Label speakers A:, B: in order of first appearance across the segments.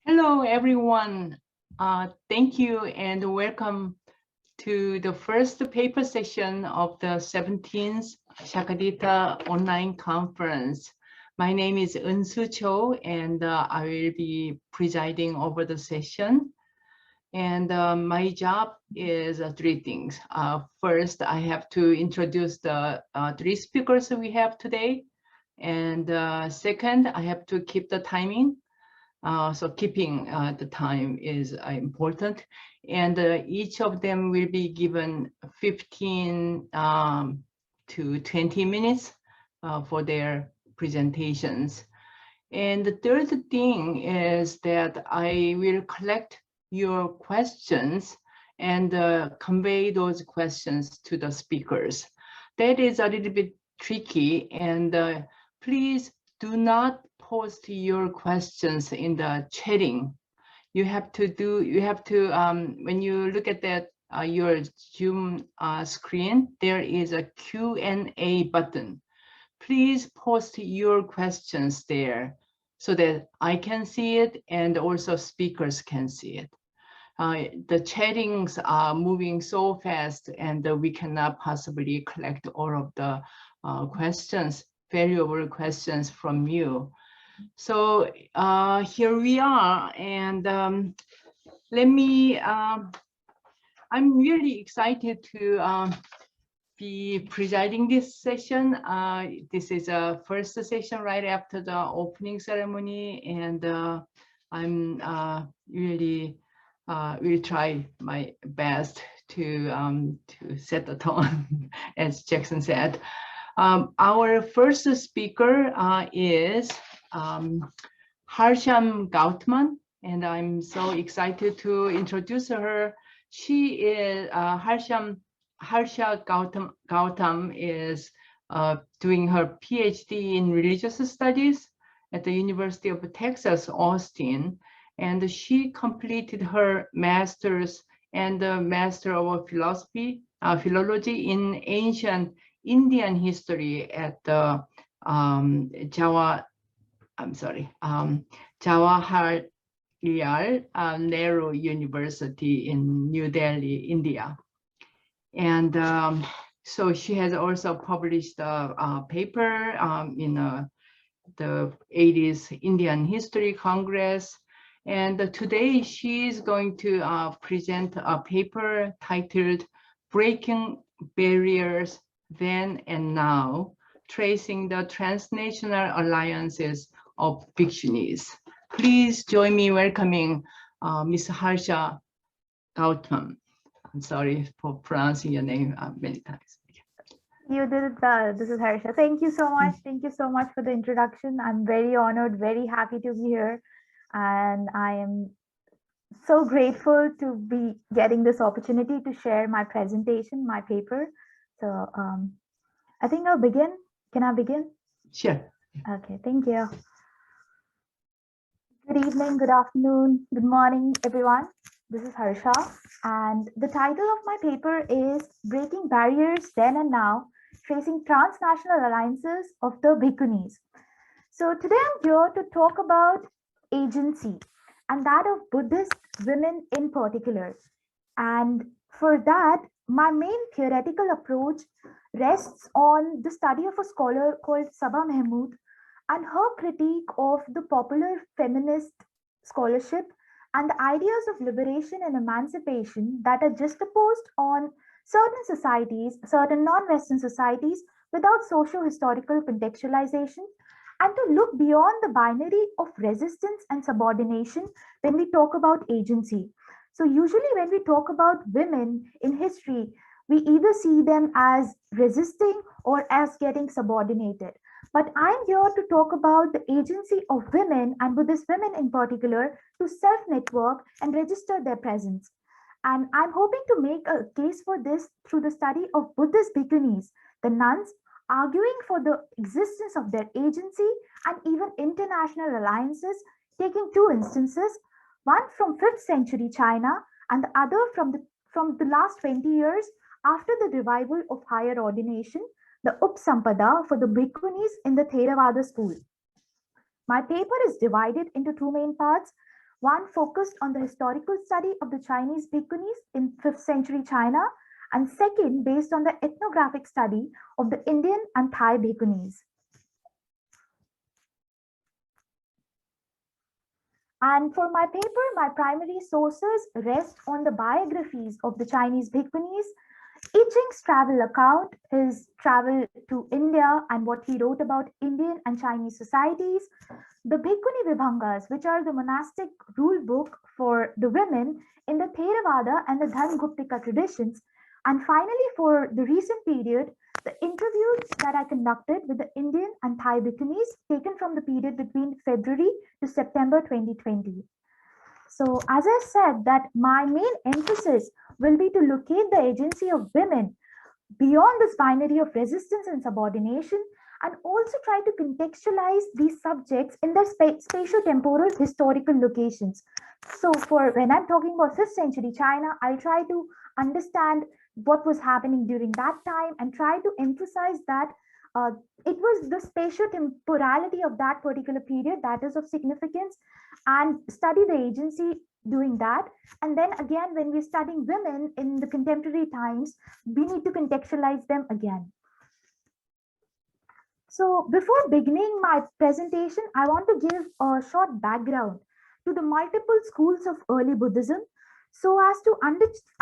A: Hello, everyone. Thank you and welcome to the first paper session of the 17th Shakadita online conference. My name is Eunsu Cho, and I will be presiding over the session. And my job is three things. First, I have to introduce the three speakers we have today. And second, I have to keep the timing. So keeping the time is important. And each of them will be given 15 to 20 minutes for their presentations. And the third thing is that I will collect your questions and convey those questions to the speakers. That is a little bit tricky, and please do not post your questions in the chatting. You have to, when you look at that, your Zoom screen, there is a Q&A button. Please post your questions there so that I can see it and also speakers can see it. The chattings are moving so fast and we cannot possibly collect all of the questions, valuable questions from you. So here we are, and let me, I'm really excited to be presiding this session. This is a first session right after the opening ceremony, and I'm really will try my best to set the tone, as Jackson said. Our first speaker is Harsha Gautam, and I'm so excited to introduce her. She is Harsha Gautam is doing her PhD in religious studies at the University of Texas, Austin, and she completed her master's and the Master of Philology in ancient Indian history at the Jawaharlal Nehru University in New Delhi, India. And so she has also published a paper in the 80s Indian History Congress. And today she's going to present a paper titled Breaking Barriers Then and Now, Tracing the Transnational Alliances of Bhikkhunis. Please join me welcoming Ms. Harsha Gautam. I'm sorry for pronouncing your name many times.
B: You did it well. This is Harsha. Thank you so much. Thank you so much for the introduction. I'm very honored, very happy to be here. And I am so grateful to be getting this opportunity to share my presentation, my paper. So I think I'll begin. Can I begin?
A: Sure.
B: Okay, thank you. Good evening, good afternoon, good morning, everyone. This is Harsha, and the title of my paper is Breaking Barriers Then and Now, Tracing Transnational Alliances of the Bhikkhunis. So today I'm here to talk about agency, and that of Buddhist women in particular. And for that, my main theoretical approach rests on the study of a scholar called Saba Mahmood and her critique of the popular feminist scholarship and the ideas of liberation and emancipation that are juxtaposed on certain societies, certain non-Western societies, without socio-historical contextualization, and to look beyond the binary of resistance and subordination when we talk about agency. So usually when we talk about women in history, we either see them as resisting or as getting subordinated. But I'm here to talk about the agency of women and Buddhist women in particular to self-network and register their presence. And I'm hoping to make a case for this through the study of Buddhist Bhikkhunis, the nuns, arguing for the existence of their agency and even international alliances, taking two instances, one from 5th century China and the other from the last 20 years after the revival of higher ordination, the Upsampada for the Bhikkhunis in the Theravada school. My paper is divided into two main parts. One focused on the historical study of the Chinese Bhikkhunis in 5th century China, and second based on the ethnographic study of the Indian and Thai Bhikkhunis. And for my paper, my primary sources rest on the biographies of the Chinese Bhikkhunis, Iching's travel account, his travel to India and what he wrote about Indian and Chinese societies, the Bhikkhuni Vibhangas, which are the monastic rule book for the women in the Theravada and the Dharmaguptika traditions, and finally for the recent period, the interviews that I conducted with the Indian and Thai Bhikkhunis taken from the period between February to September 2020. So as I said, that my main emphasis will be to locate the agency of women beyond this binary of resistance and subordination, and also try to contextualize these subjects in their spatio-temporal historical locations. So for when I'm talking about 5th century China, I'll try to understand what was happening during that time and try to emphasize that it was the spatio-temporality of that particular period that is of significance, and study the agency doing that. And then again, when we're studying women in the contemporary times, we need to contextualize them again. So before beginning my presentation, I want to give a short background to the multiple schools of early Buddhism, so as to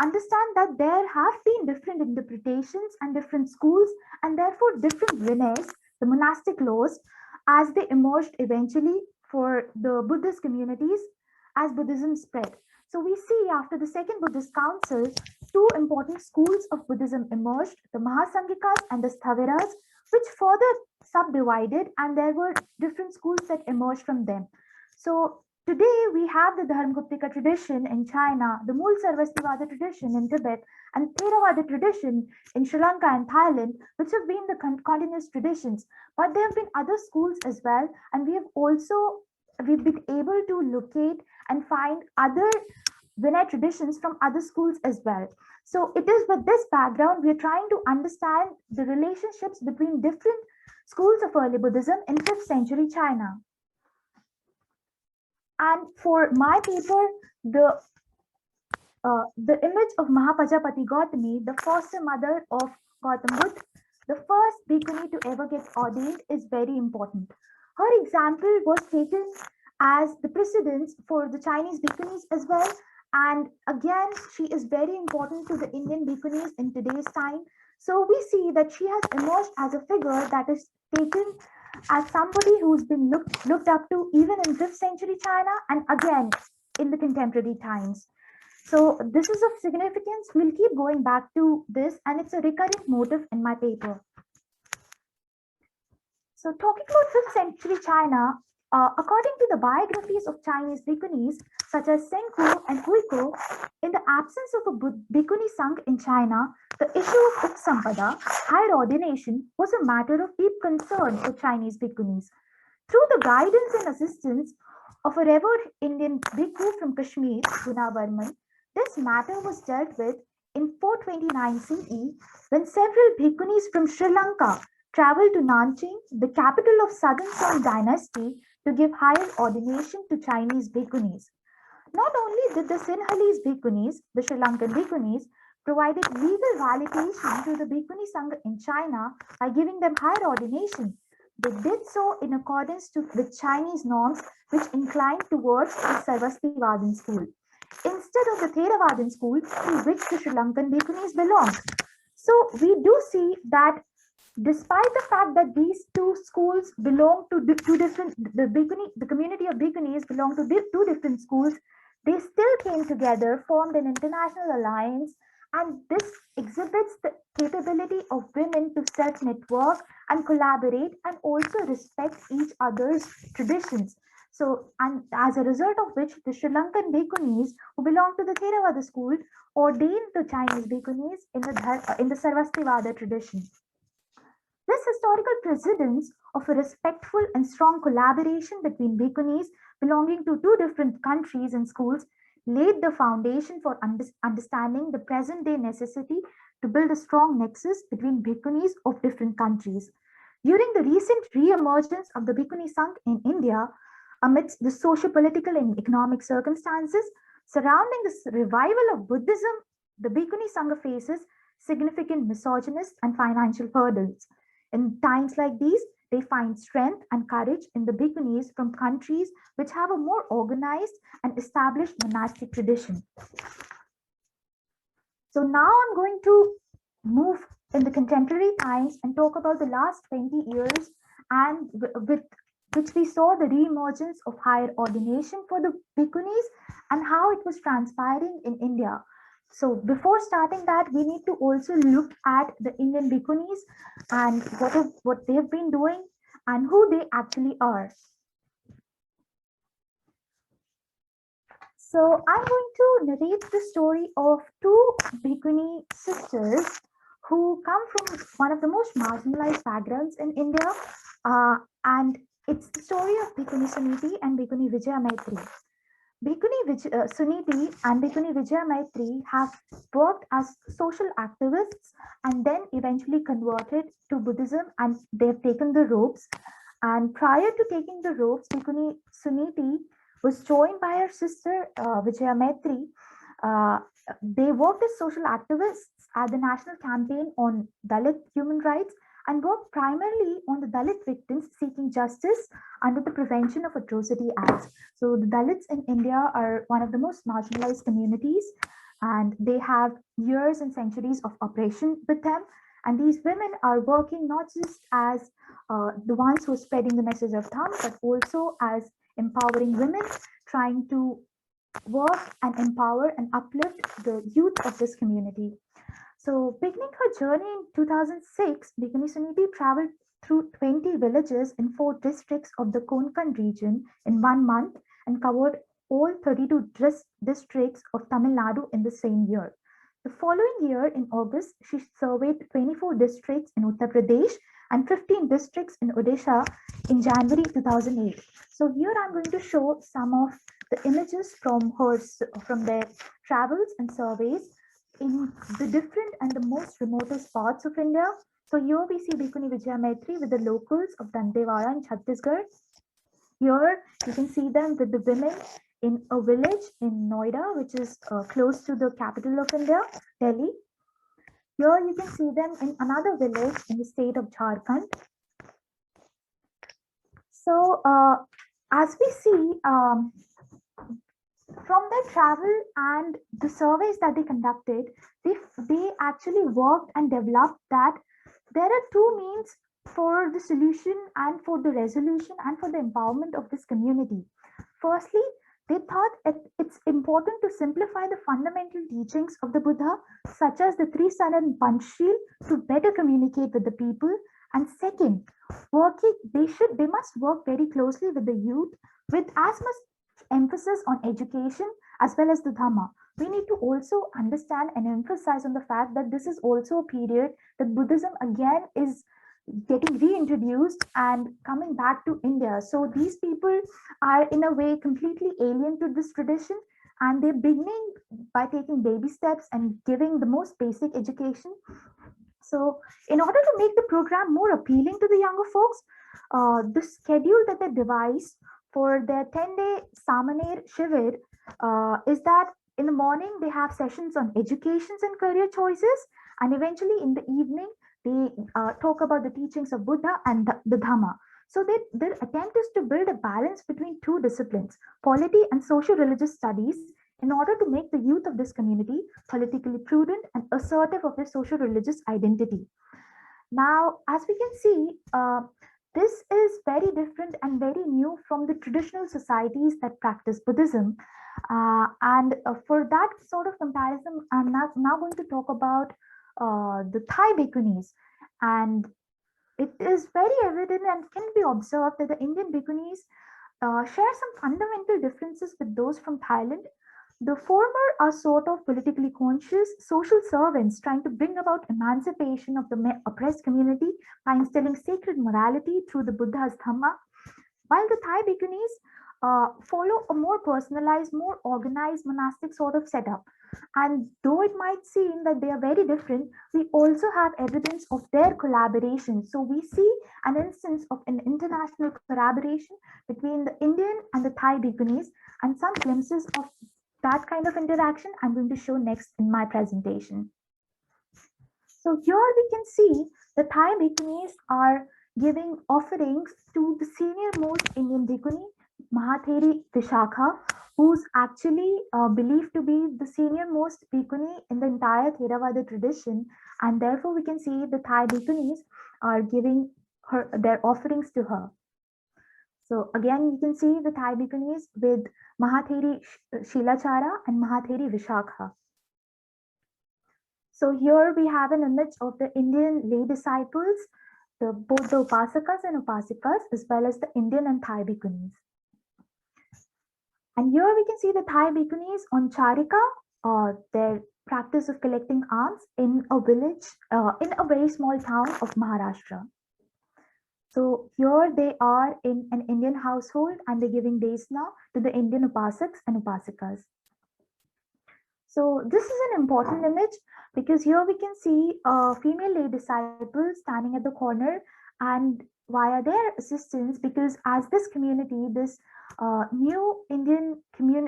B: understand that there have been different interpretations and different schools, and therefore different Vinays, the monastic laws, as they emerged eventually for the Buddhist communities as Buddhism spread. So we see after the Second Buddhist Council, two important schools of Buddhism emerged, the Mahasanghikas and the Sthaviras, which further subdivided, and there were different schools that emerged from them. So today we have the Dharmaguptika tradition in China, the Mool Sarvastivada tradition in Tibet, and Theravada tradition in Sri Lanka and Thailand, which have been the continuous traditions. But there have been other schools as well, and we've been able to locate and find other Vinaya traditions from other schools as well. So it is with this background, we're trying to understand the relationships between different schools of early Buddhism in 5th century China. And for my paper, the image of Mahapajapati Gautami, the foster mother of Gautam Buddha, the first bhikkhuni to ever get ordained, is very important. Her example was taken as the precedence for the Chinese bhikkhunis as well. And again, she is very important to the Indian bhikkhunis in today's time. So we see that she has emerged as a figure that is taken as somebody who's been looked up to even in 5th century China and again in the contemporary times. So this is of significance. We'll keep going back to this, and it's a recurrent motive in my paper. So talking about 5th century China, according to the biographies of Chinese bhikkhunis such as Senku and Huiko, in the absence of a bhikkhuni sangh in China, the issue of Upsampada, higher ordination, was a matter of deep concern for Chinese bhikkhunis. Through the guidance and assistance of a revered Indian bhikkhu from Kashmir, Gunavarman, this matter was dealt with in 429 CE when several bhikkhunis from Sri Lanka traveled to Nanjing, the capital of Southern Song dynasty, to give higher ordination to Chinese bhikkhunis. Not only did the Sinhalese bhikkhunis, the Sri Lankan bhikkhunis, provided legal validation to the bhikkhuni sangha in China by giving them higher ordination, they did so in accordance with Chinese norms which inclined towards the Sarvastivadin school, instead of the Theravadin school to which the Sri Lankan bhikkhunis belonged. So we do see that despite the fact that these two schools belong to two different, the community of bhikkhunis belong to two different schools, they still came together, formed an international alliance, and this exhibits the capability of women to self-network and collaborate and also respect each other's traditions. So, and as a result of which, the Sri Lankan bhikkhunis who belong to the Theravada school ordained the Chinese bhikkhunis in the Sarvastivada tradition. This historical precedence of a respectful and strong collaboration between bhikkhunis belonging to two different countries and schools laid the foundation for understanding the present-day necessity to build a strong nexus between bhikkhunis of different countries. During the recent re-emergence of the Bhikkhuni Sangh in India, Amidst the socio-political and economic circumstances surrounding this revival of Buddhism, the Bhikkhuni Sangha faces significant misogynist and financial hurdles. In times like these, they find strength and courage in the Bhikkhunis from countries which have a more organized and established monastic tradition. So now I'm going to move in the contemporary times and talk about the last 20 years and with which we saw the re-emergence of higher ordination for the Bhikkhunis and how it was transpiring in India. So before starting that, we need to also look at the Indian Bhikkhunis and what they've been doing and who they actually are. So I'm going to narrate the story of two Bhikkhuni sisters who come from one of the most marginalized backgrounds in India, and it's the story of Bhikkhuni Suniti and Bhikkhuni Vijaya Maitri. Bhikkhuni Suniti and Bhikkhuni Vijaya Maitri have worked as social activists and then eventually converted to Buddhism, and they've taken the robes. And prior to taking the robes, Bhikkhuni Suniti was joined by her sister Vijaya Maitri. They worked as social activists at the National Campaign on Dalit Human Rights and worked primarily on the Dalit victims seeking justice under the Prevention of Atrocity Acts. So the Dalits in India are one of the most marginalized communities, and they have years and centuries of oppression with them. And these women are working not just as the ones who are spreading the message of Dhamma, but also as empowering women, trying to work and empower and uplift the youth of this community. So beginning her journey in 2006, Bhikkhuni Suniti traveled through 20 villages in 4 districts of the Konkan region in 1 month and covered all 32 districts of Tamil Nadu in the same year. The following year, in August, she surveyed 24 districts in Uttar Pradesh and 15 districts in Odisha in January 2008. So here I'm going to show some of the images from their travels and surveys in the different and the most remotest parts of India. So here we see Bhikkhuni Vijaya Maitri with the locals of Dantewara in Chhattisgarh. Here you can see them with the women in a village in Noida, which is close to the capital of India, Delhi. Here you can see them in another village in the state of Jharkhand. So as we see, from their travel and the surveys that they conducted, they actually worked and developed that there are 2 means for the solution and for the resolution and for the empowerment of this community. Firstly, they thought it's important to simplify the fundamental teachings of the Buddha, such as the 3 Sun and Panchsheel, to better communicate with the people. And second, they must work very closely with the youth with as much emphasis on education as well as the Dhamma. We need to also understand and emphasize on the fact that this is also a period that Buddhism again is getting reintroduced and coming back to India. So these people are in a way completely alien to this tradition, and they're beginning by taking baby steps and giving the most basic education. So in order to make the program more appealing to the younger folks, the schedule that they devised for their 10-day Samaner Shivir is that in the morning they have sessions on educations and career choices, and eventually in the evening they talk about the teachings of Buddha and the Dhamma. So their attempt is to build a balance between 2 disciplines, polity and social religious studies, in order to make the youth of this community politically prudent and assertive of their social religious identity. Now, as we can see, this is very different and very new from the traditional societies that practice Buddhism. For that sort of comparison, I'm now going to talk about the Thai Bhikkhunis. And it is very evident and can be observed that the Indian Bhikkhunis share some fundamental differences with those from Thailand. The former are sort of politically conscious social servants trying to bring about emancipation of the oppressed community by instilling sacred morality through the Buddha's Dhamma, while the Thai Bhikkhunis follow a more personalized, more organized monastic sort of setup. And though it might seem that they are very different, we also have evidence of their collaboration. So we see an instance of an international collaboration between the Indian and the Thai Bhikkhunis, and some glimpses of that kind of interaction I'm going to show next in my presentation. So here we can see the Thai Bhikkhunis are giving offerings to the senior most Indian Bhikkhuni, Mahatheri Vishakha, who's actually believed to be the senior most Bhikkhuni in the entire Theravada tradition. And therefore we can see the Thai Bhikkhunis are giving her their offerings to her. So again, you can see the Thai Bhikkhunis with Mahatheri Shilachara and Mahatheri Vishakha. So here we have an image of the Indian lay disciples, both the Upasakas and Upasikas, as well as the Indian and Thai Bhikkhunis. And here we can see the Thai Bhikkhunis on Charika, their practice of collecting alms in a village, in a very small town of Maharashtra. So here they are in an Indian household and they're giving desna to the Indian Upasaks and Upasikas. So this is an important image because here we can see a female lay disciple standing at the corner, and via their assistance, because as this community, this new Indian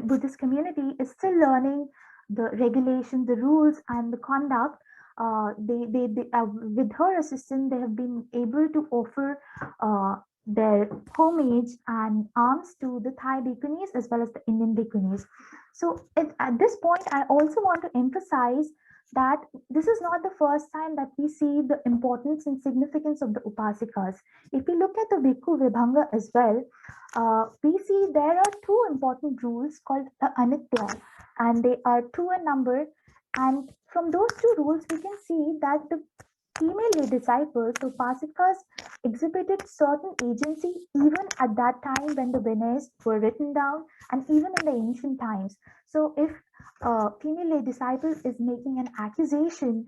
B: Buddhist community is still learning the regulations, the rules, and the conduct, with her assistance, they have been able to offer their homage and alms to the Thai Bhikkhunis as well as the Indian Bhikkhunis. So at this point, I also want to emphasize that this is not the first time that we see the importance and significance of the Upasikas. If we look at the Bhikkhu Vibhanga as well, we see there are two important rules called the Anitya, and they are two in number. And from those two rules, we can see that the female lay disciples, the Upasikas, exhibited certain agency even at that time when the Vinays were written down, and even in the ancient times. So if a female lay disciple is making an accusation,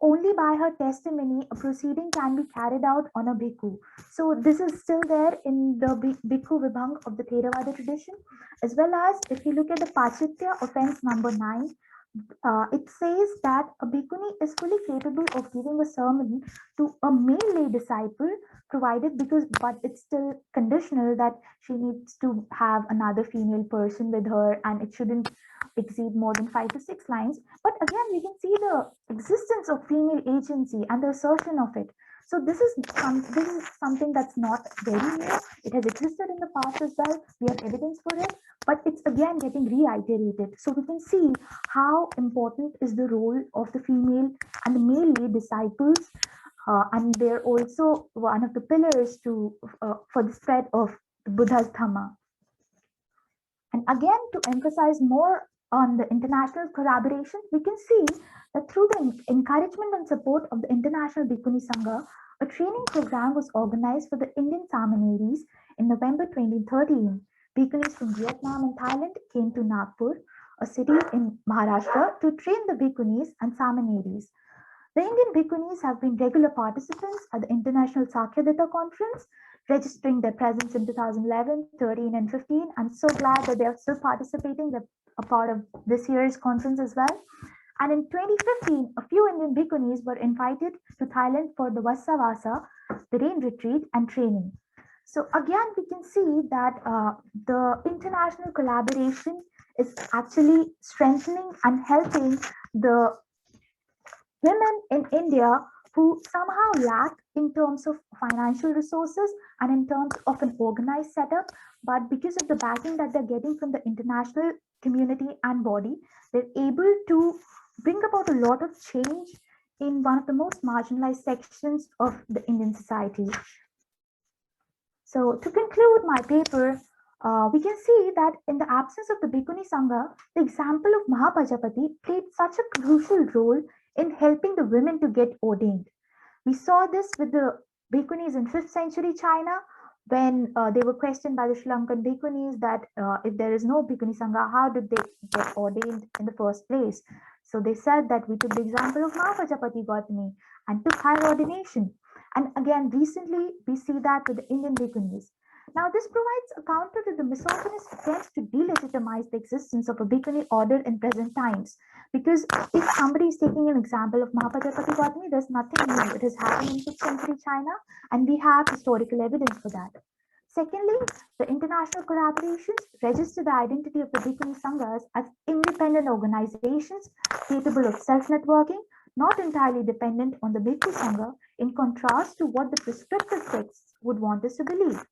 B: only by her testimony, a proceeding can be carried out on a bhikkhu. So this is still there in the Bhikkhu Vibhang of the Theravada tradition, as well as if you look at the Pachitya offense number 9, it says that a bhikkhuni is fully capable of giving a sermon to a male lay disciple, provided but it's still conditional that she needs to have another female person with her, and it shouldn't exceed more than 5 to 6 lines. But again, we can see the existence of female agency and the assertion of it. So this is something that's not very new. It has existed in the past as well. We have evidence for it, but it's again getting reiterated. So we can see how important is the role of the female and the male lay disciples, and they're also one of the pillars for the spread of the Buddha's Dhamma. And again, to emphasize more on the international collaboration, we can see that through the encouragement and support of the International Bhikkhuni Sangha, a training program was organized for the Indian Samaneris in November 2013. Bhikkhunis from Vietnam and Thailand came to Nagpur, a city in Maharashtra, to train the Bhikkhunis and Samaneris. The Indian Bhikkhunis have been regular participants at the International Sakhyadita Conference, registering their presence in 2011, 13, and 15. I'm so glad that they are still participating. They're a part of this year's conference as well. And in 2015, a few Indian Bhikkhunis were invited to Thailand for the Vassavasa, the rain retreat, and training. So again, we can see that the international collaboration is actually strengthening and helping the women in India who somehow lack in terms of financial resources and in terms of an organized setup, but because of the backing that they're getting from the international community and body, they're able to bring about a lot of change in one of the most marginalized sections of the Indian society. So to conclude my paper, we can see that in the absence of the Bhikkhuni Sangha, the example of Mahapajapati played such a crucial role in helping the women to get ordained. We saw this with the Bhikkhunis in 5th century China, when they were questioned by the Sri Lankan Bhikkhunis that if there is no Bhikkhuni Sangha, how did they get ordained in the first place? So they said that we took the example of Mahapajapati Gautami and took higher ordination. And again, recently, we see that with the Indian Bhikkhunis. Now, this provides a counter to the misogynist attempts to delegitimize the existence of a bhikkhuni order in present times. Because if somebody is taking an example of Mahapajapati Gautami, there's nothing new. It has happened in 6th century China, and we have historical evidence for that. Secondly, the international collaborations register the identity of the Bhikkhuni Sanghas as independent organizations capable of self-networking, not entirely dependent on the Bhikkhu Sangha, in contrast to what the prescriptive texts would want us to believe.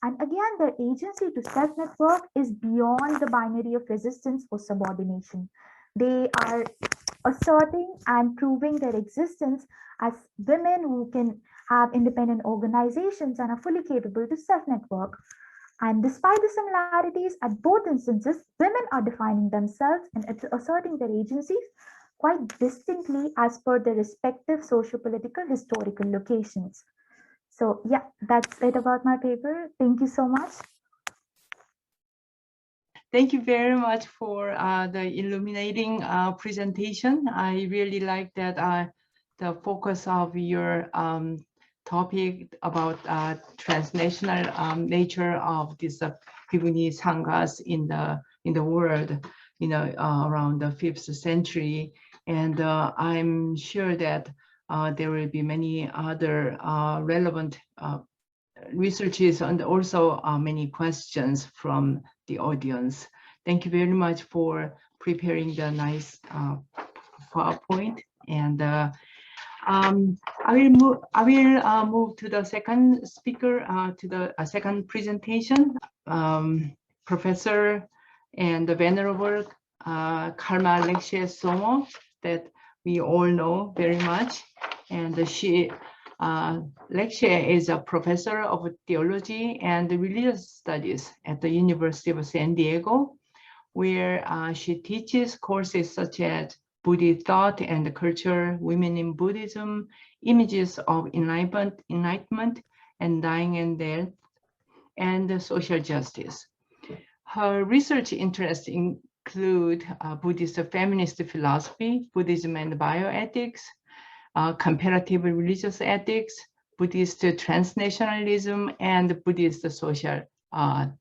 B: And again, their agency to self-network is beyond the binary of resistance or subordination. They are asserting and proving their existence as women who can have independent organizations and are fully capable to self-network. And despite the similarities, at both instances, women are defining themselves and asserting their agencies quite distinctly as per their respective socio-political historical locations. So yeah, that's it about my paper. Thank you so much.
A: Thank you very much for the illuminating presentation. I really like that the focus of your topic about transnational nature of these Bhikkhuni Sanghas in the world, around the 5th century. And I'm sure that there will be many other relevant researches and also many questions from the audience. Thank you very much for preparing the nice PowerPoint. And I will move to the second speaker, to the second presentation. Professor and the Venerable Karma Lekshe Tsomo, that we all know very much. And she, Lekshe is a professor of theology and religious studies at the University of San Diego, where she teaches courses such as Buddhist thought and culture, women in Buddhism, images of enlightenment and dying and death, and social justice. Her research interests include Buddhist feminist philosophy, Buddhism and bioethics, comparative religious ethics, Buddhist transnationalism, and Buddhist social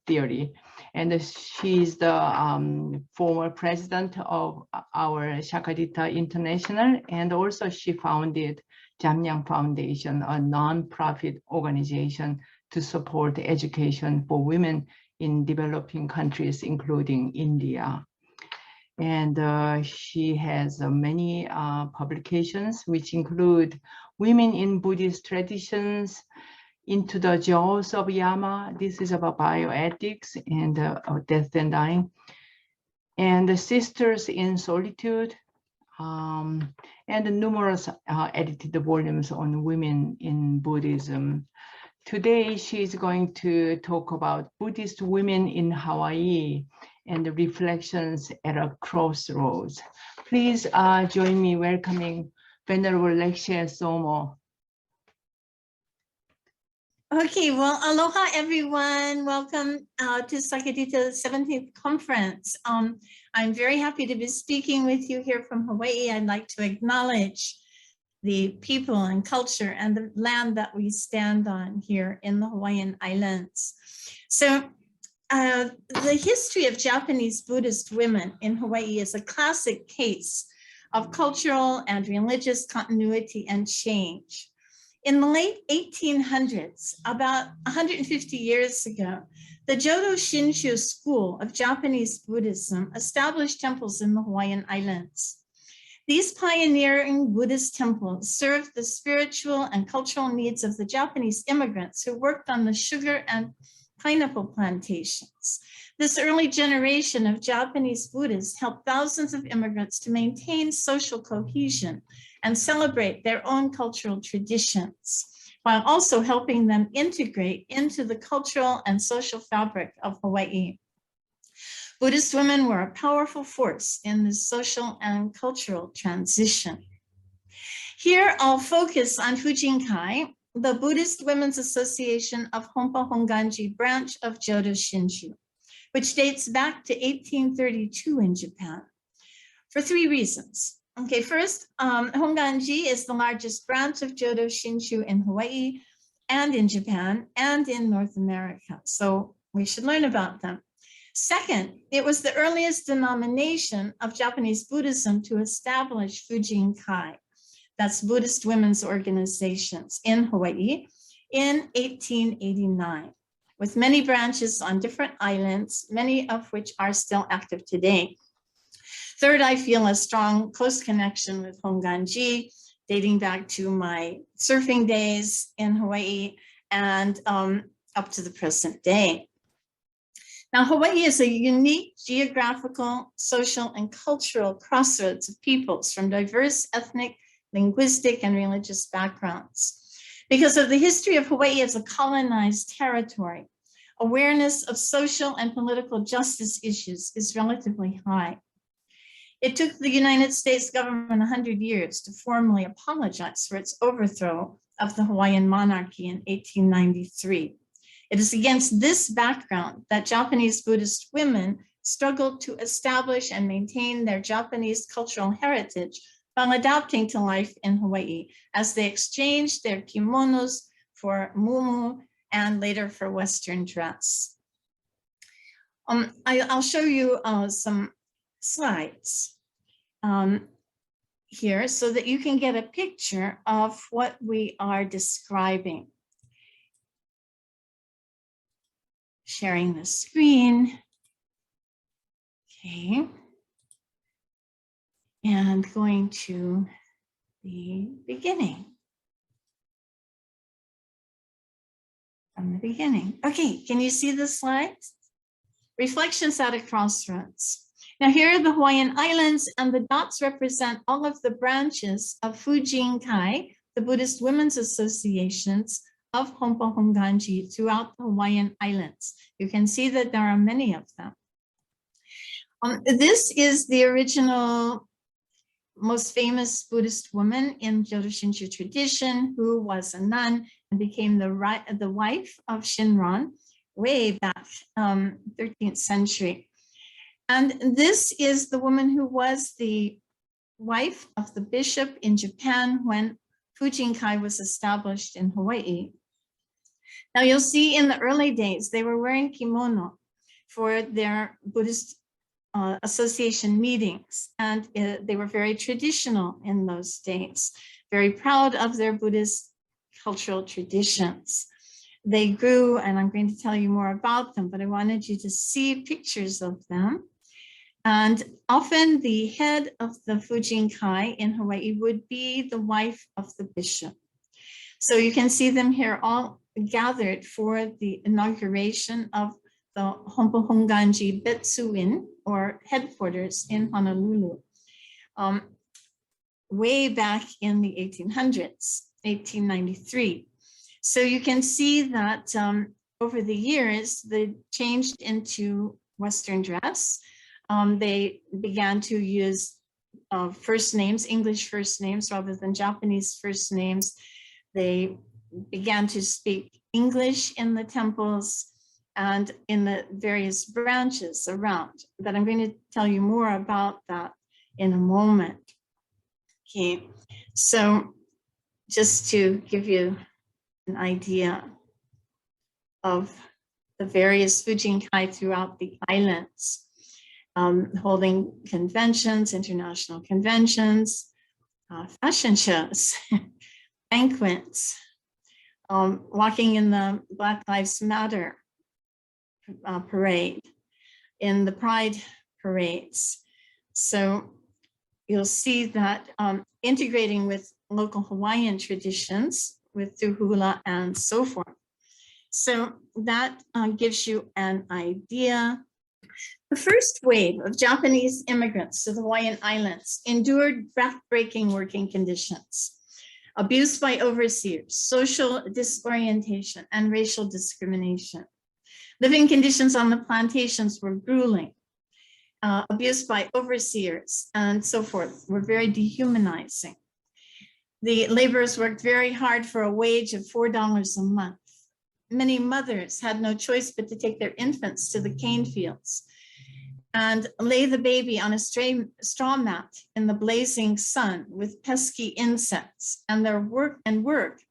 A: theory. And she's the former president of our Shakadita International, and also she founded Jamyang Foundation, a non-profit organization to support education for women in developing countries, including India. And she has many publications, which include Women in Buddhist Traditions, Into the Jaws of Yama. This is about bioethics and death and dying. And the Sisters in Solitude, and numerous edited volumes on women in Buddhism. Today, she's going to talk about Buddhist women in Hawaii and the reflections at a crossroads. Please join me welcoming Venerable Lekshe Tsomo.
C: Okay, well, aloha everyone. Welcome to Sakadita's 17th conference. I'm very happy to be speaking with you here from Hawaii. I'd like to acknowledge the people and culture and the land that we stand on here in the Hawaiian Islands. So the history of Japanese Buddhist women in Hawaii is a classic case of cultural and religious continuity and change. In the late 1800s, about 150 years ago, the Jodo Shinshu school of Japanese Buddhism established temples in the Hawaiian Islands. These pioneering Buddhist temples served the spiritual and cultural needs of the Japanese immigrants who worked on the sugar and pineapple plantations. This early generation of Japanese Buddhists helped thousands of immigrants to maintain social cohesion and celebrate their own cultural traditions, while also helping them integrate into the cultural and social fabric of Hawaii. Buddhist women were a powerful force in the social and cultural transition. Here, I'll focus on Fujinkai, the Buddhist Women's Association of Honpa Honganji branch of Jodo Shinshu, which dates back to 1832 in Japan, for three reasons. Okay, first, Honganji is the largest branch of Jodo Shinshu in Hawaii, and in Japan and in North America. So we should learn about them. Second, it was the earliest denomination of Japanese Buddhism to establish Fujinkai, that's Buddhist women's organizations in Hawaii, in 1889, with many branches on different islands, many of which are still active today. Third, I feel a strong, close connection with Honganji, dating back to my surfing days in Hawaii and up to the present day. Now, Hawaii is a unique geographical, social, and cultural crossroads of peoples from diverse ethnic, linguistic, and religious backgrounds. Because of the history of Hawaii as a colonized territory, awareness of social and political justice issues is relatively high. It took the United States government 100 years to formally apologize for its overthrow of the Hawaiian monarchy in 1893. It is against this background that Japanese Buddhist women struggled to establish and maintain their Japanese cultural heritage while adapting to life in Hawaii as they exchanged their kimonos for mumu and later for Western dress. I'll show you some slides here so that you can get a picture of what we are describing. Sharing the screen. Okay. And going to the beginning. From the beginning. Okay, can you see the slides? Reflections at a crossroads. Now here are the Hawaiian Islands, and the dots represent all of the branches of Fujinkai, the Buddhist women's associations of Hompa Honganji throughout the Hawaiian Islands. You can see that there are many of them. This is the original most famous Buddhist woman in Kyoto Shinto tradition, who was a nun and became the wife of Shinran way back 13th century. And this is the woman who was the wife of the bishop in Japan when Fujinkai was established in Hawaii. Now you'll see in the early days, they were wearing kimono for their Buddhist association meetings, and they were very traditional in those days, very proud of their Buddhist cultural traditions. They grew, and I'm going to tell you more about them, but I wanted you to see pictures of them. And often the head of the Fujinkai in Hawaii would be the wife of the bishop. So you can see them here all gathered for the inauguration of the Hompa Honganji Betsuin, or headquarters in Honolulu, way back in the 1800s, 1893. So you can see that over the years, they changed into Western dress. They began to use first names, English first names, rather than Japanese first names. They began to speak English in the temples and in the various branches around. But I'm going to tell you more about that in a moment. Okay, so just to give you an idea of the various Fujinkai throughout the islands, holding conventions, international conventions, fashion shows, banquets, walking in the Black Lives Matter parade, in the Pride parades. So you'll see that integrating with local Hawaiian traditions, with hula and so forth. So that gives you an idea. The first wave of Japanese immigrants to the Hawaiian Islands endured backbreaking working conditions, abuse by overseers, social disorientation, and racial discrimination. Living conditions on the plantations were grueling. Abuse by overseers and so forth were very dehumanizing. The laborers worked very hard for a wage of $4 a month. Many mothers had no choice but to take their infants to the cane fields and lay the baby on a straw mat in the blazing sun with pesky insects, and their work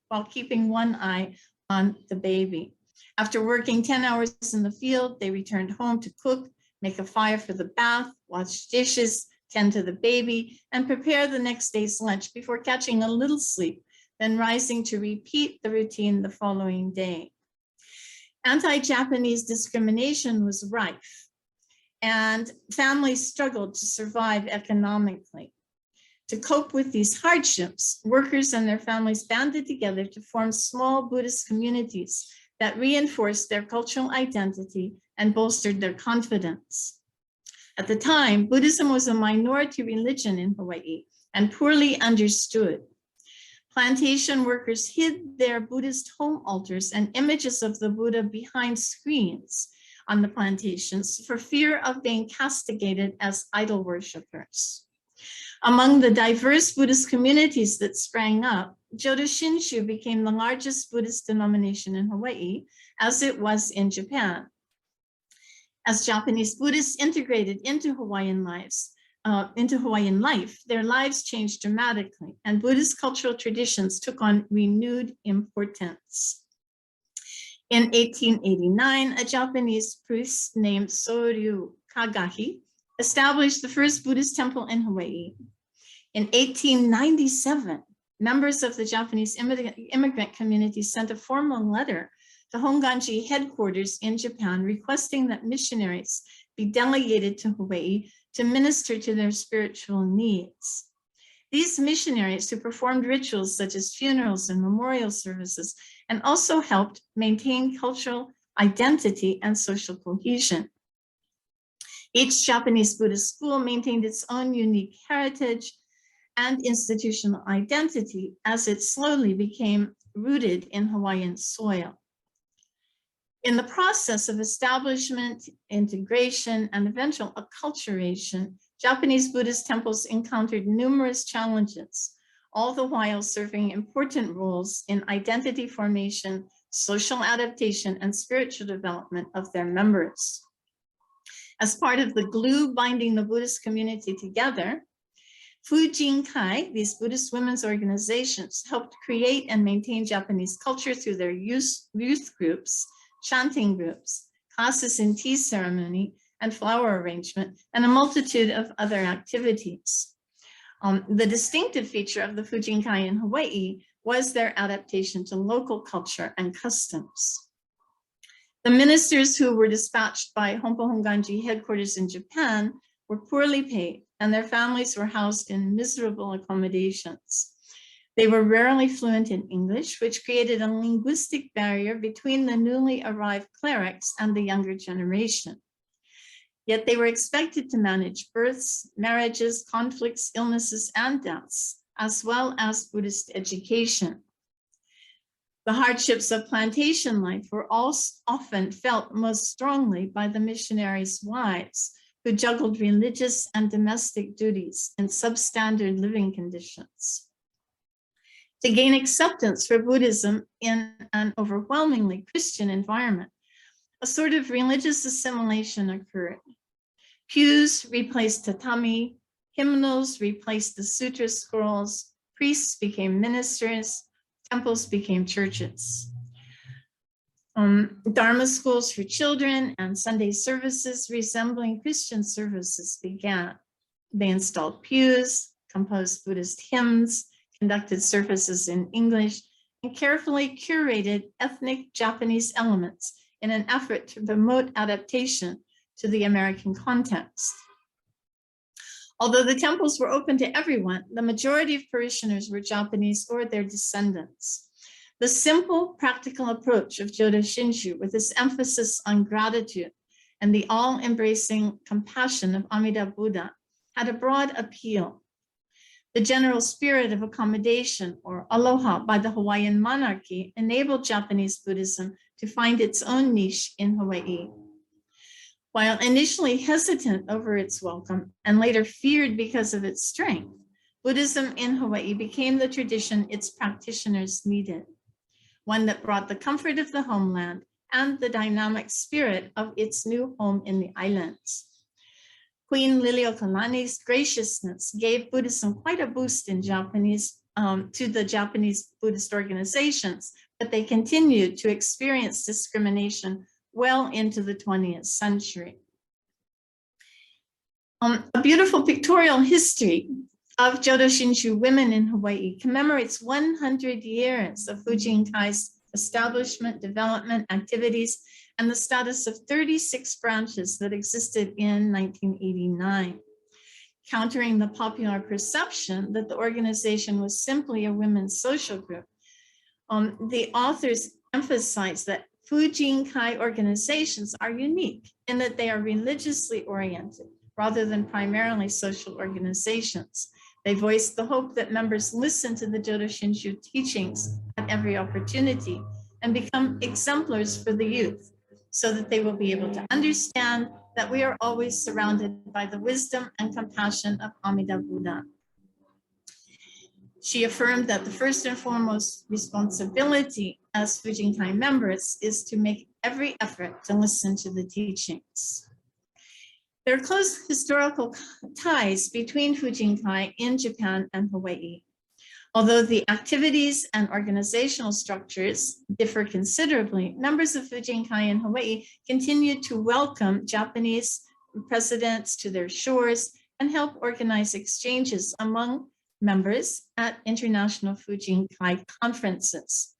C: while keeping one eye on the baby. After working 10 hours in the field, they returned home to cook, make a fire for the bath, wash dishes, tend to the baby, and prepare the next day's lunch before catching a little sleep, then rising to repeat the routine the following day. Anti-Japanese discrimination was rife, and families struggled to survive economically. To cope with these hardships, workers and their families banded together to form small Buddhist communities that reinforced their cultural identity and bolstered their confidence. At the time, Buddhism was a minority religion in Hawaii and poorly understood. Plantation workers hid their Buddhist home altars and images of the Buddha behind screens on the plantations for fear of being castigated as idol worshippers. Among the diverse Buddhist communities that sprang up, Jodo Shinshu became the largest Buddhist denomination in Hawaii, as it was in Japan. As Japanese Buddhists integrated into Hawaiian life, their lives changed dramatically, and Buddhist cultural traditions took on renewed importance. In 1889, a Japanese priest named Soryu Kagahi established the first Buddhist temple in Hawaii. In 1897, members of the Japanese immigrant community sent a formal letter to Honganji headquarters in Japan requesting that missionaries be delegated to Hawaii to minister to their spiritual needs. These missionaries who performed rituals such as funerals and memorial services and also helped maintain cultural identity and social cohesion. Each Japanese Buddhist school maintained its own unique heritage and institutional identity as it slowly became rooted in Hawaiian soil. In the process of establishment, integration, and eventual acculturation, Japanese Buddhist temples encountered numerous challenges, all the while serving important roles in identity formation, social adaptation, and spiritual development of their members. As part of the glue binding the Buddhist community together, Fujinkai, these Buddhist women's organizations, helped create and maintain Japanese culture through their youth groups, chanting groups, classes in tea ceremony and flower arrangement, and a multitude of other activities. The distinctive feature of the Fujinkai in Hawaii was their adaptation to local culture and customs. The ministers who were dispatched by Hompo Honganji headquarters in Japan were poorly paid, and their families were housed in miserable accommodations. They were rarely fluent in English, which created a linguistic barrier between the newly arrived clerics and the younger generation. Yet they were expected to manage births, marriages, conflicts, illnesses, and deaths, as well as Buddhist education. The hardships of plantation life were often felt most strongly by the missionaries' wives, who juggled religious and domestic duties in substandard living conditions. To gain acceptance for Buddhism in an overwhelmingly Christian environment, a sort of religious assimilation occurred. Pews replaced tatami, hymnals replaced the sutra scrolls, priests became ministers, temples became churches. Dharma schools for children and Sunday services resembling Christian services began. They installed pews, composed Buddhist hymns, conducted services in English, and carefully curated ethnic Japanese elements in an effort to promote adaptation to the American context. Although the temples were open to everyone, the majority of parishioners were Japanese or their descendants. The simple, practical approach of Jodo Shinshu, with its emphasis on gratitude and the all-embracing compassion of Amida Buddha, had a broad appeal. The general spirit of accommodation, or aloha, by the Hawaiian monarchy enabled Japanese Buddhism to find its own niche in Hawaii. While initially hesitant over its welcome and later feared because of its strength, Buddhism in Hawaii became the tradition its practitioners needed, one that brought the comfort of the homeland and the dynamic spirit of its new home in the islands. Queen Liliuokalani's graciousness gave Buddhism quite a boost in Japanese to the Japanese Buddhist organizations, but they continued to experience discrimination well into the 20th century. A beautiful pictorial history of Jodo Shinshu women in Hawaii commemorates 100 years of Fujin-Kai's establishment, development, activities, and the status of 36 branches that existed in 1989, countering the popular perception that the organization was simply a women's social group. The authors emphasize that Fujin-Kai organizations are unique in that they are religiously oriented rather than primarily social organizations. They voice the hope that members listen to the Jodo Shinshu teachings at every opportunity and become exemplars for the youth, so that they will be able to understand that we are always surrounded by the wisdom and compassion of Amida Buddha. She affirmed that the first and foremost responsibility as Fujin-Kai members is to make every effort to listen to the teachings. There are close historical ties between Fujin-Kai in Japan and Hawaii. Although the activities and organizational structures differ considerably, members of Fujin-Kai in Hawaii continued to welcome Japanese presidents to their shores and help organize exchanges among members at international Fujin-Kai conferences.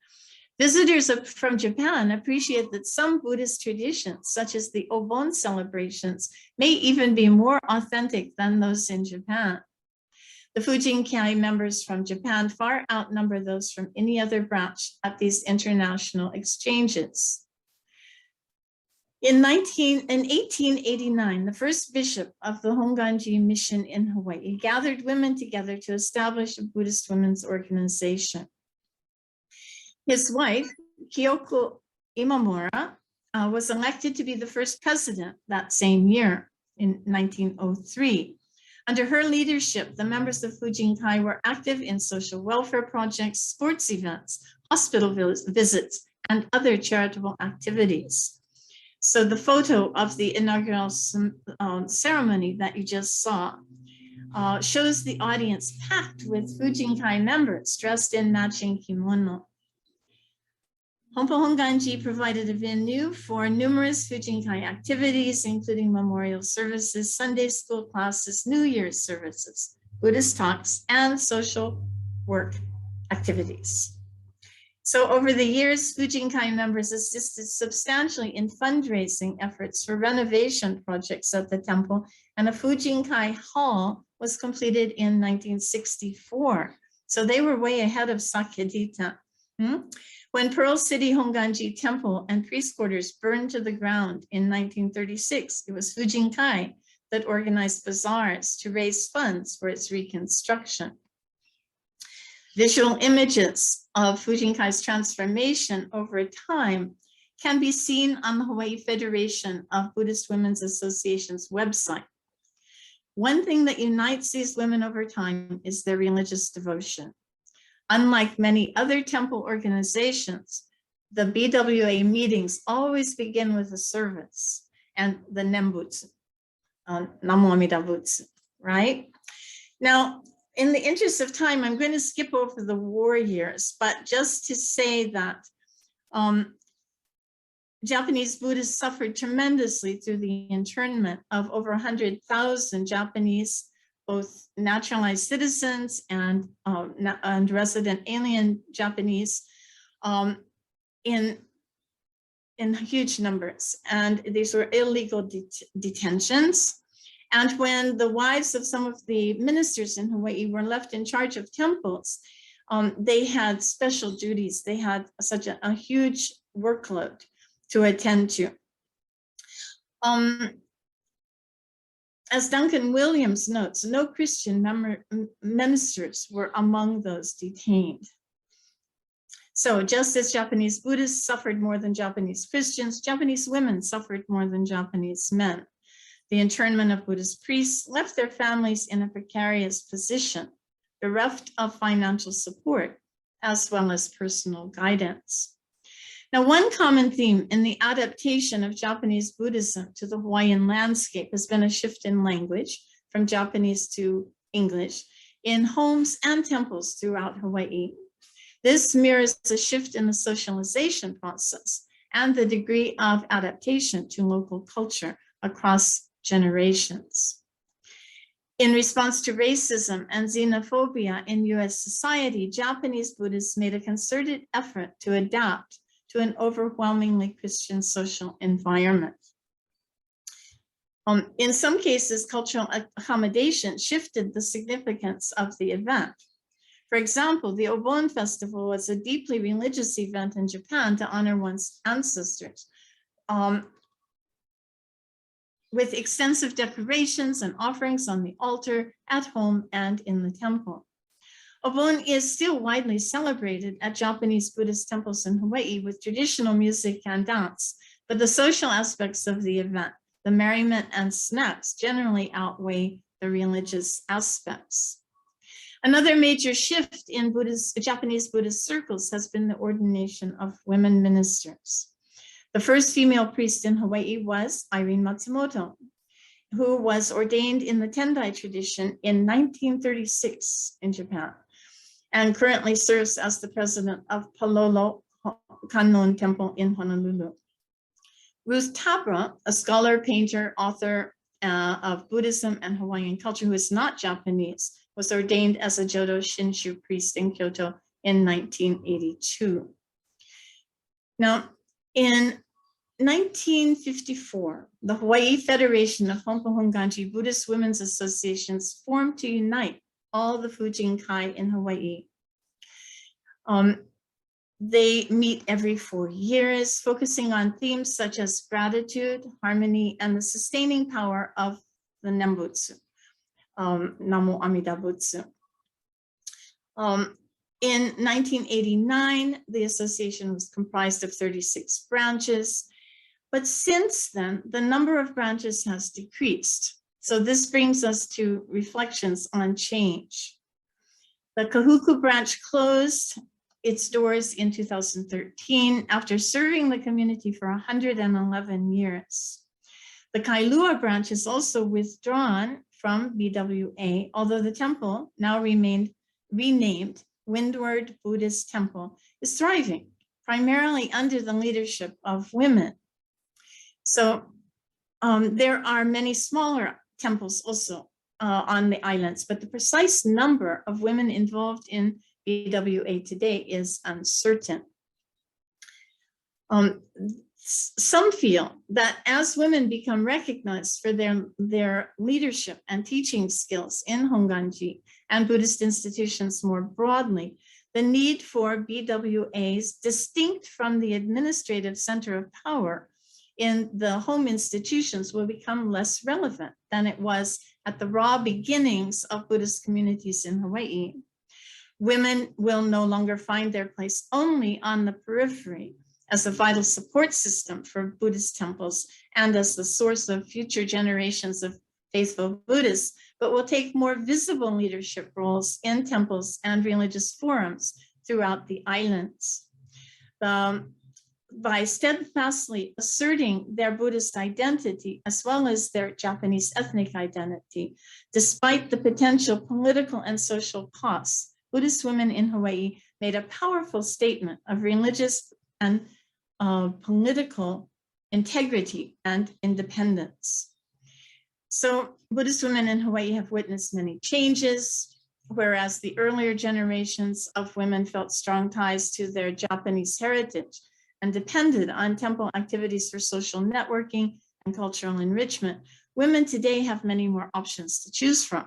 C: Visitors from Japan appreciate that some Buddhist traditions, such as the Obon celebrations, may even be more authentic than those in Japan. The Fujin-Kai members from Japan far outnumber those from any other branch at these international exchanges. In 1889, the first bishop of the Honganji mission in Hawaii gathered women together to establish a Buddhist women's organization. His wife, Kyoko Imamura, was elected to be the first president that same year in 1903. Under her leadership, the members of Fujin-Kai were active in social welfare projects, sports events, hospital visits, and other charitable activities. So the photo of the inaugural ceremony that you just saw shows the audience packed with Fujin-Kai members dressed in matching kimono. Hompo Honganji provided a venue for numerous Fujin-Kai activities, including memorial services, Sunday school classes, New Year's services, Buddhist talks, and social work activities. So over the years, Fujin-Kai members assisted substantially in fundraising efforts for renovation projects at the temple, and a Fujin-Kai hall was completed in 1964. So they were way ahead of Sakadita. When Pearl City Honganji Temple and priest quarters burned to the ground in 1936, it was Fujin-Kai that organized bazaars to raise funds for its reconstruction. Visual images of Fujin-Kai's transformation over time can be seen on the Hawaii Federation of Buddhist Women's Association's website. One thing that unites these women over time is their religious devotion. Unlike many other temple organizations, the BWA meetings always begin with a service and the Nembutsu, Namo Amida Butsu, right? Now, in the interest of time, I'm going to skip over the war years, but just to say that Japanese Buddhists suffered tremendously through the internment of over 100,000 Japanese, both naturalized citizens and resident alien Japanese in huge numbers. And these were illegal detentions. And when the wives of some of the ministers in Hawaii were left in charge of temples, they had special duties. They had such a huge workload to attend to. As Duncan Williams notes, no Christian ministers were among those detained. So just as Japanese Buddhists suffered more than Japanese Christians, Japanese women suffered more than Japanese men. The internment of Buddhist priests left their families in a precarious position, bereft of financial support, as well as personal guidance. Now, one common theme in the adaptation of Japanese Buddhism to the Hawaiian landscape has been a shift in language from Japanese to English. in homes and temples throughout Hawaii. This mirrors a shift in the socialization process and the degree of adaptation to local culture across generations. In response to racism and xenophobia in US society, Japanese Buddhists made a concerted effort to adapt to an overwhelmingly Christian social environment. In some cases, cultural accommodation shifted the significance of the event. For example, the Obon festival was a deeply religious event in Japan to honor one's ancestors, with extensive decorations and offerings on the altar, at home, and in the temple. Obon is still widely celebrated at Japanese Buddhist temples in Hawaii with traditional music and dance, but the social aspects of the event, the merriment and snacks, generally outweigh the religious aspects. Another major shift in Japanese Buddhist circles has been the ordination of women ministers. The first female priest in Hawaii was Irene Matsumoto, who was ordained in the Tendai tradition in 1936 in Japan, and currently serves as the president of Palolo Kannon Temple in Honolulu. Ruth Tabra, a scholar, painter, author of Buddhism and Hawaiian culture who is not Japanese, was ordained as a Jodo Shinshu priest in Kyoto in 1982. Now, in 1954, the Hawaii Federation of Hompo Honganji Buddhist Women's Associations formed to unite all the Fujinkai in Hawaii. They meet every 4 years, focusing on themes such as gratitude, harmony, and the sustaining power of the Nembutsu, Namo Amida Butsu. In 1989, the association was comprised of 36 branches, but since then, the number of branches has decreased. So this brings us to reflections on change. The Kahuku branch closed its doors in 2013 after serving the community for 111 years. The Kailua branch is also withdrawn from BWA, although the temple, now renamed Windward Buddhist Temple, is thriving, primarily under the leadership of women. So there are many smaller temples also on the islands, but the precise number of women involved in BWA today is uncertain. Some feel that as women become recognized for their leadership and teaching skills in Honganji and Buddhist institutions more broadly, the need for BWAs distinct from the administrative center of power in the home institutions will become less relevant than it was at the raw beginnings of Buddhist communities in Hawaii. Women will no longer find their place only on the periphery as a vital support system for Buddhist temples and as the source of future generations of faithful Buddhists, but will take more visible leadership roles in temples and religious forums throughout the islands. By steadfastly asserting their Buddhist identity as well as their Japanese ethnic identity, despite the potential political and social costs, Buddhist women in Hawaii made a powerful statement of religious and political integrity and independence. So Buddhist women in Hawaii have witnessed many changes, whereas the earlier generations of women felt strong ties to their Japanese heritage and depended on temple activities for social networking and cultural enrichment. Women today have many more options to choose from.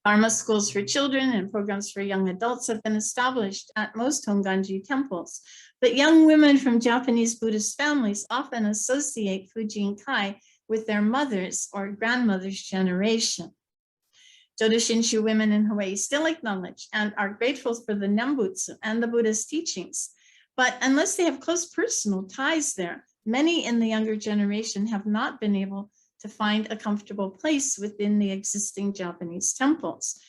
C: Dharma schools for children and programs for young adults have been established at most Honganji temples, but young women from Japanese Buddhist families often associate Fujinkai with their mother's or grandmother's generation. Jodo Shinshu women in Hawaii still acknowledge and are grateful for the Nembutsu and the Buddhist teachings, but unless they have close personal ties there, many in the younger generation have not been able to find a comfortable place within the existing Japanese temples.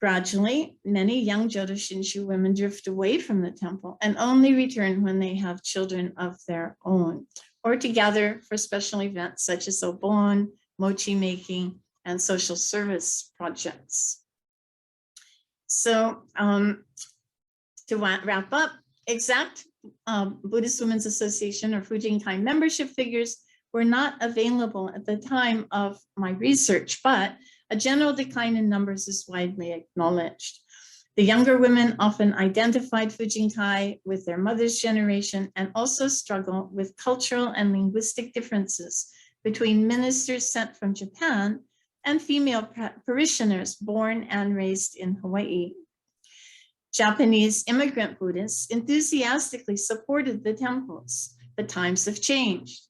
C: Gradually, many young Jodo Shinshu women drift away from the temple and only return when they have children of their own, or to gather for special events such as obon, mochi making, and social service projects. So to wrap up, exact Buddhist Women's Association or Fujinkai membership figures were not available at the time of my research, but a general decline in numbers is widely acknowledged. The younger women often identified Fujinkai with their mother's generation and also struggle with cultural and linguistic differences between ministers sent from Japan and female parishioners born and raised in Hawaii. Japanese immigrant Buddhists enthusiastically supported the temples. The times have changed.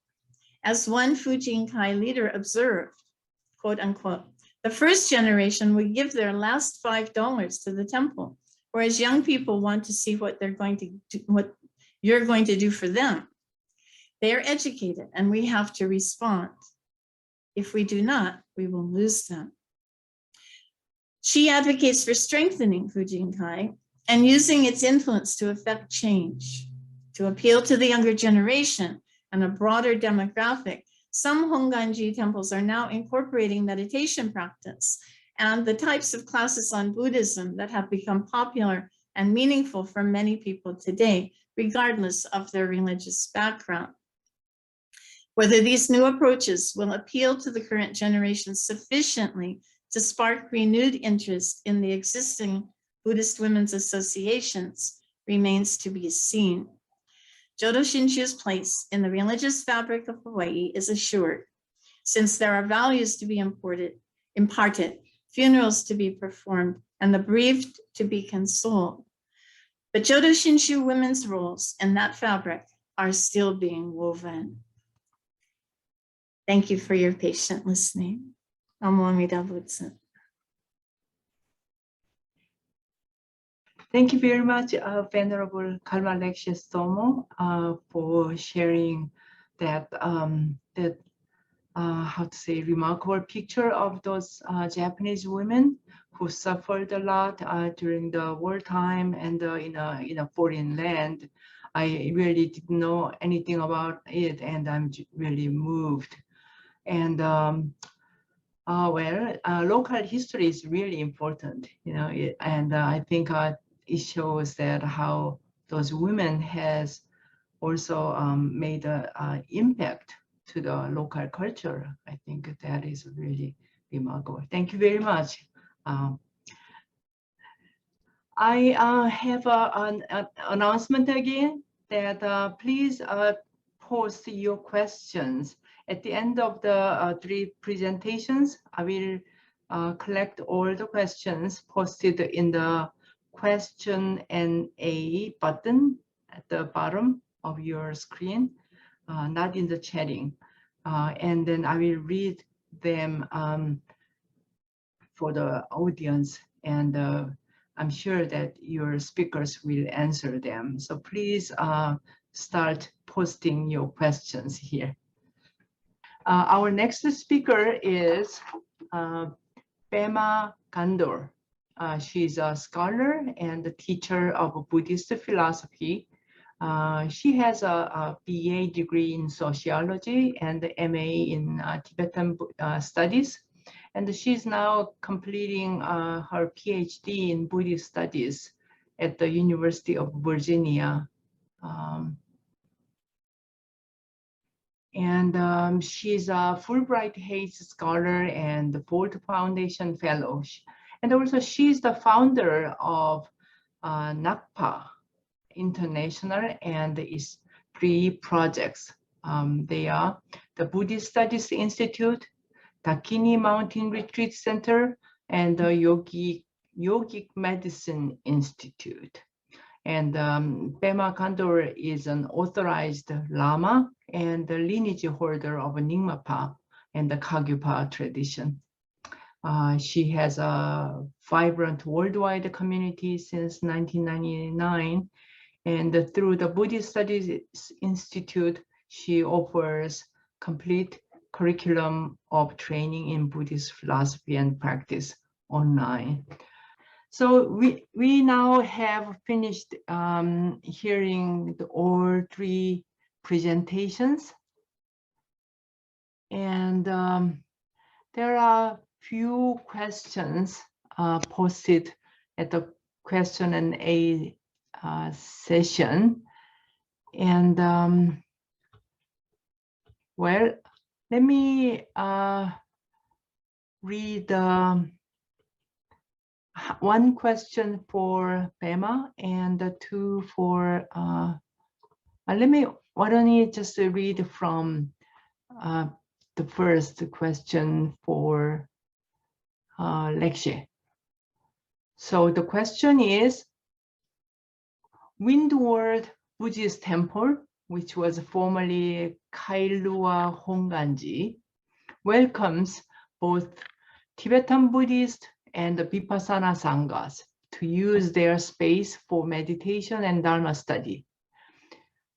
C: As one Fujinkai leader observed, quote unquote, the first generation would give their last $5 to the temple, whereas young people want to see what they're going to do, what you're going to do for them. They are educated and we have to respond. If we do not, we will lose them. She advocates for strengthening Fujinkai and using its influence to affect change. To appeal to the younger generation and a broader demographic, some Honganji temples are now incorporating meditation practice and the types of classes on Buddhism that have become popular and meaningful for many people today, regardless of their religious background. Whether these new approaches will appeal to the current generation sufficiently to spark renewed interest in the existing Buddhist women's associations remains to be seen. Jodo Shinshu's place in the religious fabric of Hawaii is assured, since there are values to be imparted, funerals to be performed, and the bereaved to be consoled. But Jodo Shinshu women's roles in that fabric are still being woven. Thank you for your patient listening. Namo Amida Butsu.
A: Thank you very much, Venerable Karma Lekshe Tsomo, for sharing that, how to say, remarkable picture of those Japanese women who suffered a lot during the wartime and in a foreign land. I really didn't know anything about it, and I'm really moved. And local history is really important, and I think it shows that how those women has also made an impact to the local culture. I think that is really remarkable. Thank you very much. I have an announcement again that please post your questions. At the end of the 3 presentations, I will collect all the questions posted in the question and A button at the bottom of your screen, not in the chatting. And then I will read them for the audience, and I'm sure that your speakers will answer them. So please start posting your questions here. Our next speaker is Pema Khandro. She's a scholar and a teacher of Buddhist philosophy. She has a BA degree in sociology and MA in Tibetan studies. And she's now completing her PhD in Buddhist studies at the University of Virginia. She's a Fulbright Hays Scholar and the Ford Foundation Fellow. And also she's the founder of NACPA International and its 3 projects. They are the Buddhist Studies Institute, Dakini Mountain Retreat Center, and the Yogic Medicine Institute. And Pema Khandro is an authorized Lama and the lineage holder of Nyingma and the Kagyupa tradition. She has a vibrant worldwide community since 1999. And through the Buddhist Studies Institute, she offers complete curriculum of training in Buddhist philosophy and practice online. So we now have finished hearing all 3 presentations. And there are few questions posted at the question and A session. And well, let me read one question for Pema and two for, why don't you just read from the first question for Lekshe. So the question is, Windward Buddhist temple, which was formerly Kailua Honganji, welcomes both Tibetan Buddhist and the Vipassana Sanghas to use their space for meditation and Dharma study.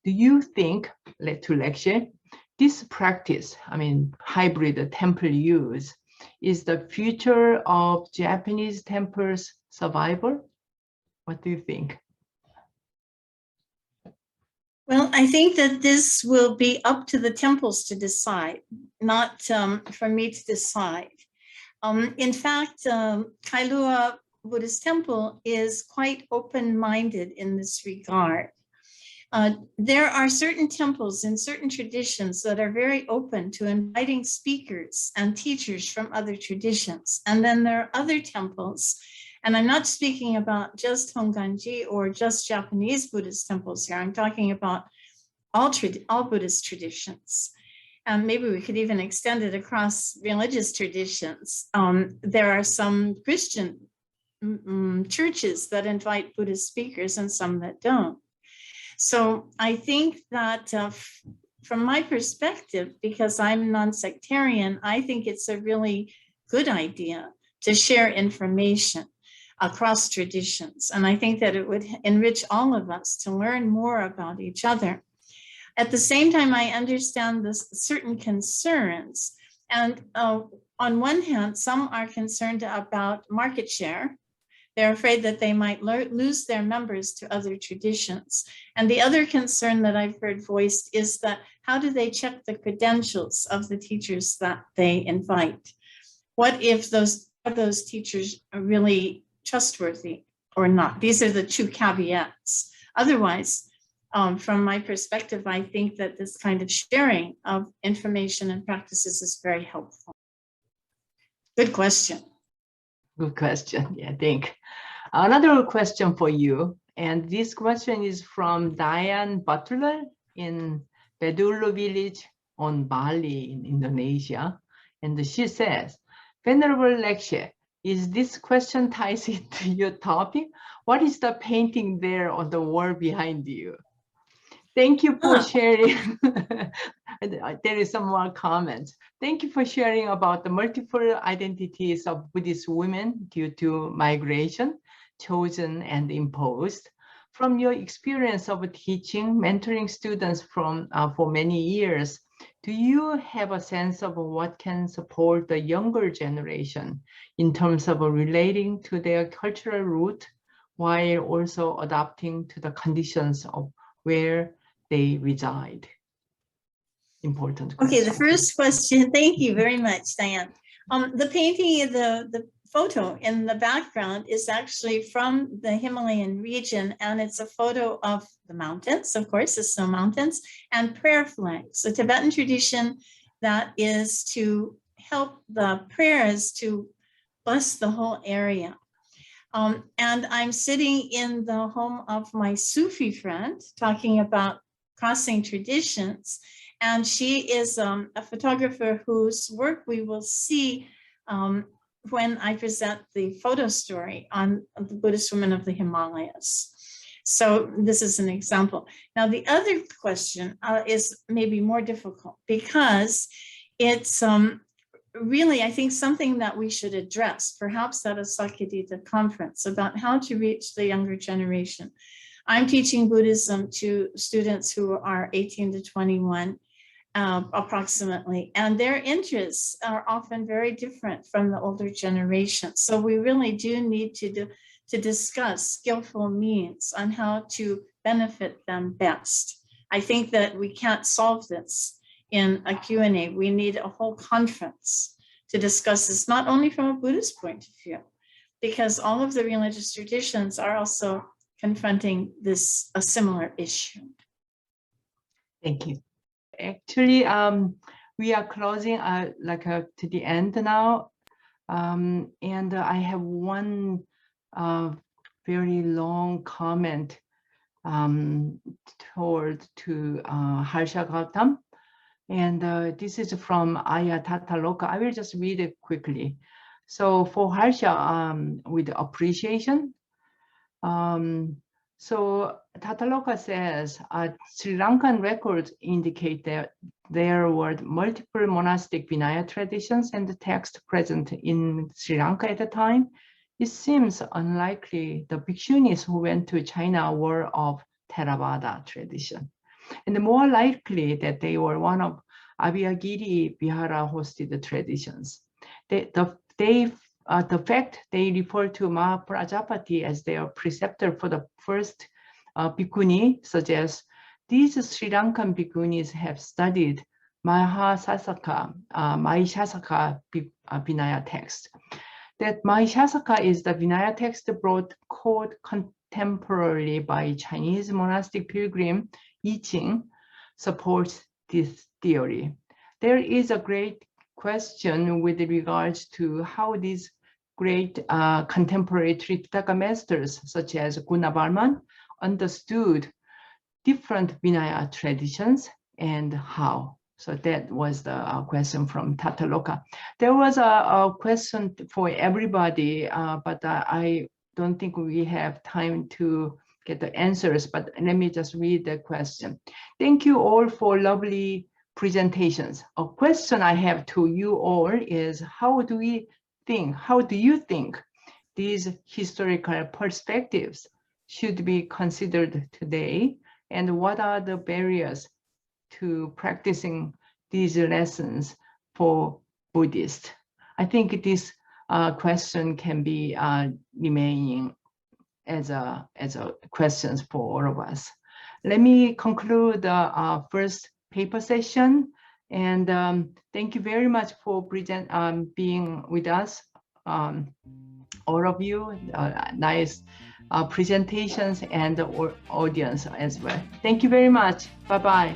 A: Do you think, to Lekshe, this practice, hybrid temple use, is the future of Japanese temples survival? What do you think?
C: Well, I think that this will be up to the temples to decide, not for me to decide. In fact, Kailua Buddhist Temple is quite open-minded in this regard. There are certain temples in certain traditions that are very open to inviting speakers and teachers from other traditions. And then there are other temples, and I'm not speaking about just Honganji or just Japanese Buddhist temples here. I'm talking about all Buddhist traditions. And maybe we could even extend it across religious traditions. There are some Christian churches that invite Buddhist speakers and some that don't. So I think that from my perspective, because I'm non-sectarian, I think it's a really good idea to share information across traditions. And I think that it would enrich all of us to learn more about each other. At the same time, I understand this certain concerns. And on one hand, some are concerned about market share. They're afraid that they might lose their members to other traditions. And the other concern that I've heard voiced is that how do they check the credentials of the teachers that they invite? What if those teachers are really trustworthy or not? These are the two caveats. Otherwise, from my perspective, I think that this kind of sharing of information and practices is very helpful. Good question.
A: Good question, yeah, I think. Another question for you, and this question is from Diane Butler in Bedulu village on Bali in Indonesia. And she says, Venerable Lekshe, is this question ties into your topic? What is the painting there on the wall behind you? Thank you for sharing. There is some more comments. Thank you for sharing about the multiple identities of Buddhist women due to migration, chosen and imposed. From your experience of teaching, mentoring students for many years, do you have a sense of what can support the younger generation in terms of relating to their cultural root while also adapting to the conditions of where they reside? Important question.
C: Okay, the first question, thank you very much, Diane. The painting, the photo in the background is actually from the Himalayan region, and it's a photo of the mountains, of course, the snow mountains, and prayer flags, a Tibetan tradition that is to help the prayers to bless the whole area. And I'm sitting in the home of my Sufi friend talking about crossing traditions. And she is a photographer whose work we will see when I present the photo story on the Buddhist women of the Himalayas. So this is an example. Now, the other question is maybe more difficult because it's really, I think, something that we should address, perhaps at a Sakadita conference, about how to reach the younger generation. I'm teaching Buddhism to students who are 18 to 21, approximately, and their interests are often very different from the older generation. So we really do need to discuss skillful means on how to benefit them best. I think that we can't solve this in a Q&A. We need a whole conference to discuss this, not only from a Buddhist point of view, because all of the religious traditions are also confronting a similar issue.
A: Thank you. Actually, we are closing to the end now. And I have one very long comment to Harsha Gautam. And this is from Aya Tataloka. I will just read it quickly. So for Harsha, with appreciation. So Tataloka says, Sri Lankan records indicate that there were multiple monastic Vinaya traditions and the text present in Sri Lanka at the time. It seems unlikely the Bhikkhunis who went to China were of Theravada tradition, and more likely that they were one of Abhayagiri Vihara hosted traditions. The fact they refer to Mahaprajapati as their preceptor for the first Bhikkhuni suggests these Sri Lankan Bhikkhunis have studied Mahishasaka Vinaya text. That Mahishasaka is the Vinaya text brought called contemporarily by Chinese monastic pilgrim Yi Qing supports this theory. There is a great question with regards to how these great contemporary Tripitaka masters, such as Gunavarman, understood different Vinaya traditions and how. So that was the question from Tataloka. There was a question for everybody, but I don't think we have time to get the answers, but let me just read the question. Thank you all for lovely presentations. A question I have to you all is, how do you think these historical perspectives should be considered today? And what are the barriers to practicing these lessons for Buddhists? I think this question can be remaining as a questions for all of us. Let me conclude the first paper session, and thank you very much for being with us, all of you. Nice presentations and the audience as well. Thank you very much. Bye-bye.